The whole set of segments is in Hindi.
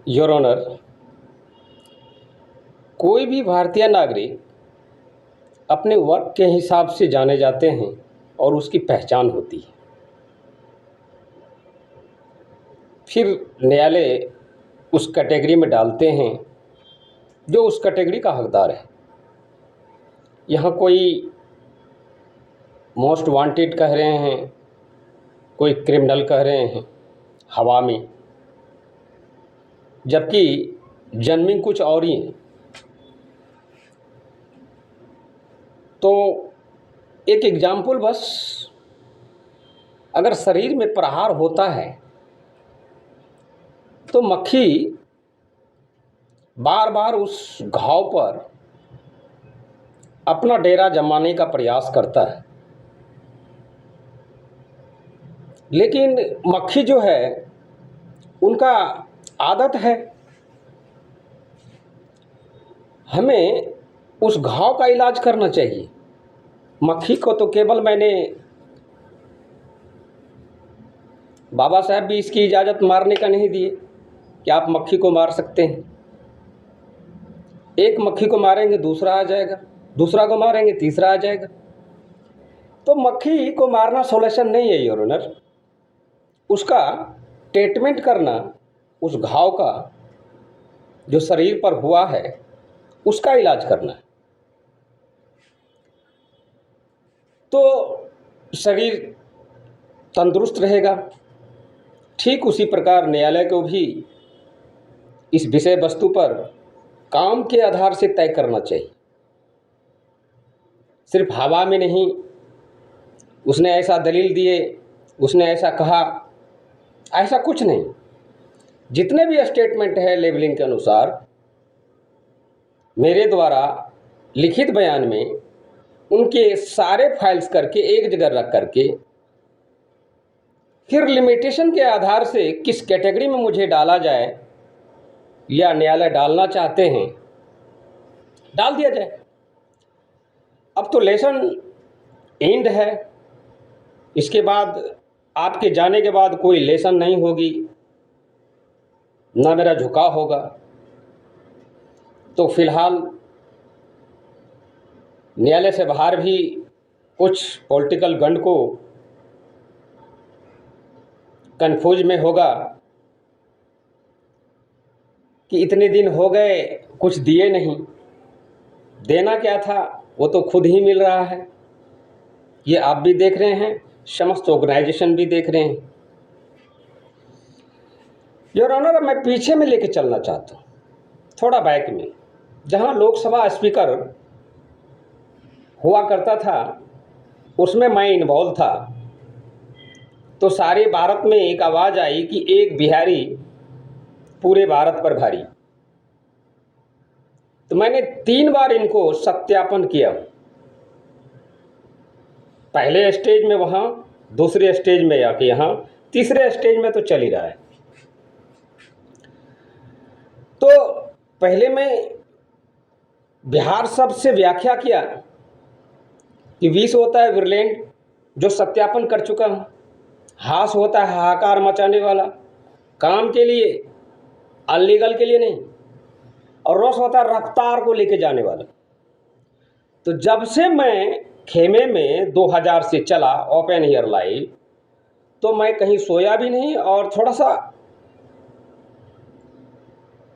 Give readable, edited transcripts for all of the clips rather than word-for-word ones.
योर ऑनर, कोई भी भारतीय नागरिक अपने वर्क के हिसाब से जाने जाते हैं और उसकी पहचान होती है। फिर न्यायालय उस कैटेगरी में डालते हैं जो उस कैटेगरी का हकदार है। यहाँ कोई मोस्ट वांटेड कह रहे हैं, कोई क्रिमिनल कह रहे हैं हवा में, जबकि जन्मिंग कुछ और ही है। तो एक एग्जाम्पल बस, अगर शरीर में प्रहार होता है तो मक्खी बार बार उस घाव पर अपना डेरा जमाने का प्रयास करता है, लेकिन मक्खी जो है उनका आदत है हमें उस घाव का इलाज करना चाहिए। मक्खी को तो केवल मैंने, बाबा साहब भी इसकी इजाज़त मारने का नहीं दिए कि आप मक्खी को मार सकते हैं। एक मक्खी को मारेंगे दूसरा आ जाएगा, दूसरा को मारेंगे तीसरा आ जाएगा। तो मक्खी को मारना सॉल्यूशन नहीं है योर ऑनर। उसका ट्रीटमेंट करना, उस घाव का जो शरीर पर हुआ है उसका इलाज करना है। तो शरीर तंदुरुस्त रहेगा। ठीक उसी प्रकार न्यायालय को भी इस विषय वस्तु पर काम के आधार से तय करना चाहिए, सिर्फ हवा में नहीं। उसने ऐसा दलील दिए, उसने ऐसा कहा, ऐसा कुछ नहीं। जितने भी स्टेटमेंट है लेबलिंग के अनुसार मेरे द्वारा लिखित बयान में, उनके सारे फाइल्स करके एक जगह रख करके फिर लिमिटेशन के आधार से किस कैटेगरी में मुझे डाला जाए या न्यायालय डालना चाहते हैं डाल दिया जाए। अब तो लेसन एंड है, इसके बाद आपके जाने के बाद कोई लेसन नहीं होगी, ना मेरा झुकाव होगा। तो फिलहाल न्यायालय से बाहर भी कुछ पॉलिटिकल गंड को कंफ्यूज में होगा कि इतने दिन हो गए कुछ दिए नहीं, देना क्या था वो तो खुद ही मिल रहा है। ये आप भी देख रहे हैं, समस्त ऑर्गेनाइजेशन भी देख रहे हैं। योर ऑनर, मैं पीछे में लेके चलना चाहता हूँ, थोड़ा बैक में, जहाँ लोकसभा स्पीकर हुआ करता था उसमें मैं इन्वॉल्व था। तो सारे भारत में एक आवाज़ आई कि एक बिहारी पूरे भारत पर भारी। तो मैंने 3 बार इनको सत्यापन किया, पहले स्टेज में वहाँ, दूसरे स्टेज में आके यहाँ, तीसरे स्टेज में तो चल ही रहा है। तो पहले मैं बिहार शब्द से व्याख्या किया कि विष होता है विरलेंट, जो सत्यापन कर चुका हूँ। हास होता है हाहाकार मचाने वाला, काम के लिए, अनलीगल के लिए नहीं। और रस होता है रफ्तार को लेके जाने वाला। तो जब से मैं खेमे में 2000 से चला ओपन एयर लाइव, तो मैं कहीं सोया भी नहीं और थोड़ा सा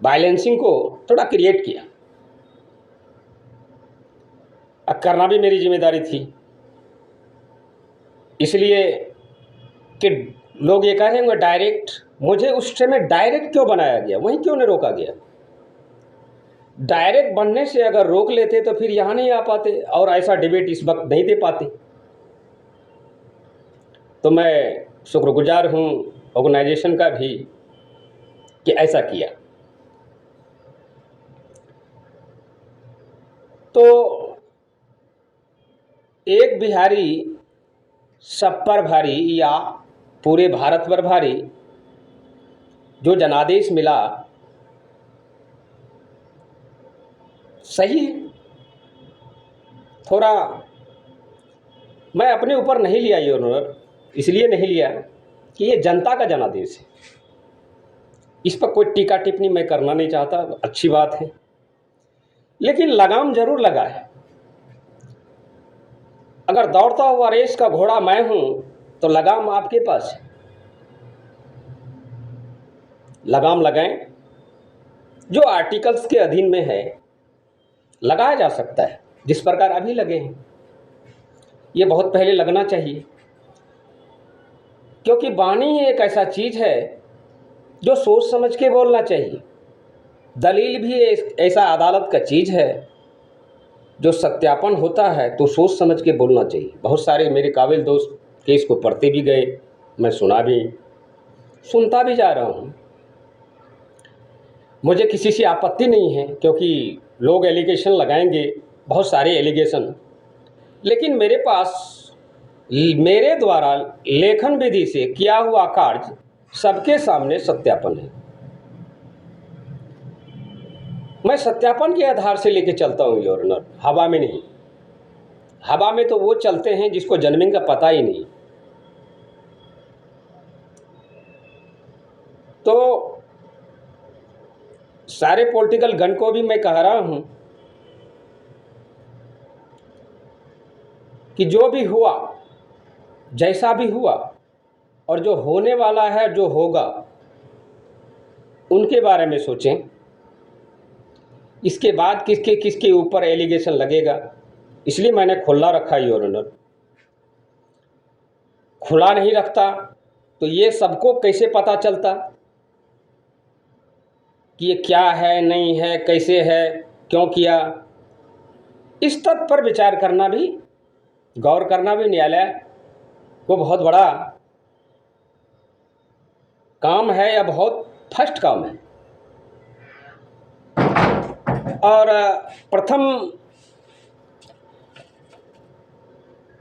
बैलेंसिंग को थोड़ा क्रिएट किया। करना भी मेरी जिम्मेदारी थी, इसलिए कि लोग ये कह रहे हैं डायरेक्ट, मुझे उस समय डायरेक्ट क्यों बनाया गया, वहीं क्यों नहीं रोका गया। डायरेक्ट बनने से अगर रोक लेते तो फिर यहाँ नहीं आ पाते और ऐसा डिबेट इस वक्त नहीं दे पाते। तो मैं शुक्रगुजार हूँ ऑर्गेनाइजेशन का भी कि ऐसा किया। तो एक बिहारी सब पर भारी या पूरे भारत पर भारी, जो जनादेश मिला सही है। थोड़ा मैं अपने ऊपर नहीं लिया ये ऑनर, इसलिए नहीं लिया कि ये जनता का जनादेश है। इस पर कोई टीका टिप्पणी मैं करना नहीं चाहता, अच्छी बात है, लेकिन लगाम जरूर लगा है। अगर दौड़ता हुआ रेस का घोड़ा मैं हूं तो लगाम आपके पास है। लगाम लगाएं, जो आर्टिकल्स के अधीन में है लगाया जा सकता है, जिस प्रकार अभी लगे हैं। ये बहुत पहले लगना चाहिए, क्योंकि वाणी ही एक ऐसा चीज है जो सोच समझ के बोलना चाहिए। दलील भी ऐसा अदालत का चीज है जो सत्यापन होता है तो सोच समझ के बोलना चाहिए। बहुत सारे मेरे काबिल दोस्त केस को पढ़ते भी गए, मैं सुनता भी जा रहा हूँ। मुझे किसी से आपत्ति नहीं है, क्योंकि लोग एलिगेशन लगाएंगे, बहुत सारे एलिगेशन, लेकिन मेरे पास मेरे द्वारा लेखन विधि से किया हुआ कार्य सबके सामने सत्यापन है। मैं सत्यापन के आधार से लेके चलता हूँ योर ऑनर, हवा में नहीं। हवा में तो वो चलते हैं जिसको जन्मिंग का पता ही नहीं। तो सारे पॉलिटिकल गन को भी मैं कह रहा हूं कि जो भी हुआ, जैसा भी हुआ, और जो होने वाला है, जो होगा, उनके बारे में सोचें। इसके बाद किसके किसके ऊपर एलिगेशन लगेगा, इसलिए मैंने खुला रखा योर ऑनर। खुला नहीं रखता तो ये सबको कैसे पता चलता कि ये क्या है, नहीं है, कैसे है, क्यों किया। इस तथ्य पर विचार करना भी, गौर करना भी न्यायालय को बहुत बड़ा काम है, या बहुत फर्स्ट काम है। और प्रथम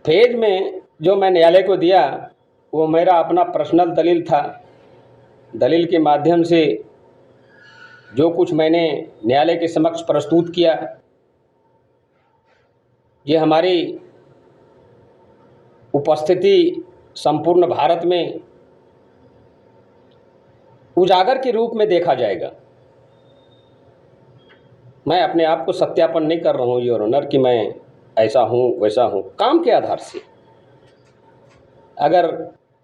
फेज में जो मैं न्यायालय को दिया वो मेरा अपना पर्सनल दलील था। दलील के माध्यम से जो कुछ मैंने न्यायालय के समक्ष प्रस्तुत किया, ये हमारी उपस्थिति संपूर्ण भारत में उजागर के रूप में देखा जाएगा। मैं अपने आप को सत्यापन नहीं कर रहा हूँ योर ऑनर कि मैं ऐसा हूँ वैसा हूँ। काम के आधार से अगर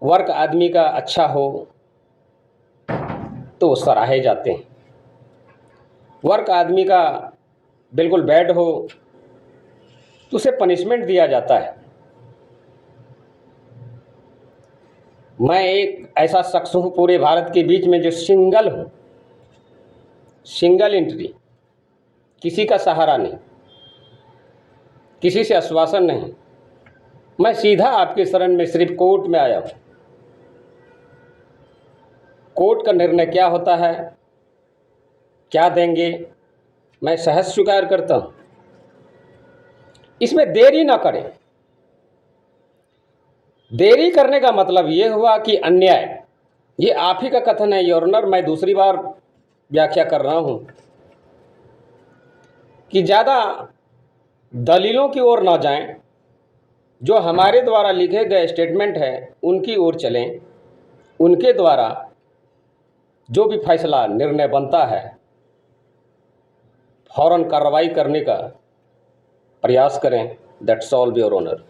वर्क आदमी का अच्छा हो तो वो सराहे जाते हैं, वर्क आदमी का बिल्कुल बैड हो तो उसे पनिशमेंट दिया जाता है। मैं एक ऐसा शख्स हूँ पूरे भारत के बीच में जो सिंगल हूँ, सिंगल एंट्री, किसी का सहारा नहीं, किसी से आश्वासन नहीं। मैं सीधा आपके शरण में सिर्फ कोर्ट में आया हूँ। कोर्ट का निर्णय क्या होता है, क्या देंगे, मैं सहज स्वीकार करता हूँ। इसमें देरी ना करें। देरी करने का मतलब ये हुआ कि अन्याय, ये आप ही का कथन है योर ऑनर, मैं दूसरी बार व्याख्या कर रहा हूँ कि ज़्यादा दलीलों की ओर ना जाएं, जो हमारे द्वारा लिखे गए स्टेटमेंट है उनकी ओर चलें, उनके द्वारा जो भी फैसला निर्णय बनता है फौरन कार्रवाई करने का प्रयास करें। That's all your honour.